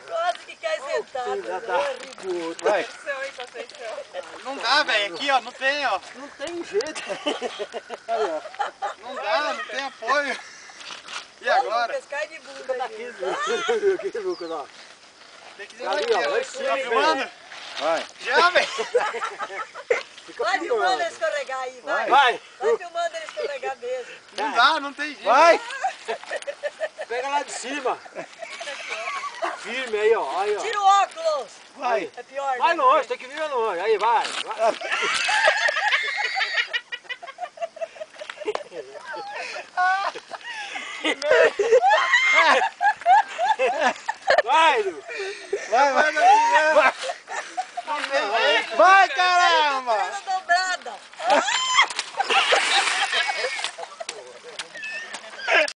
Quase que cai sentado. Vai. Não dá, velho. Aqui, ó, não tem, ó. Não tem jeito. Não dá, não tem apoio. E agora? Lucas, cai de bunda aqui. Aqui, Lucas, ó. Tem que Ali, ó, lá em cima, tá filmando? Vai. Já, velho. Vai filmando ele escorregar aí, vai. Vai. Vai filmando ele escorregar mesmo. Não dá, não tem jeito. Vai. Pega lá de cima. Firme aí, ó. Aí, ó. Tira o óculos. Vai. É pior, Vai né? longe, tem que vir longe. Aí, vai. Vai, Lu. Vai, vai.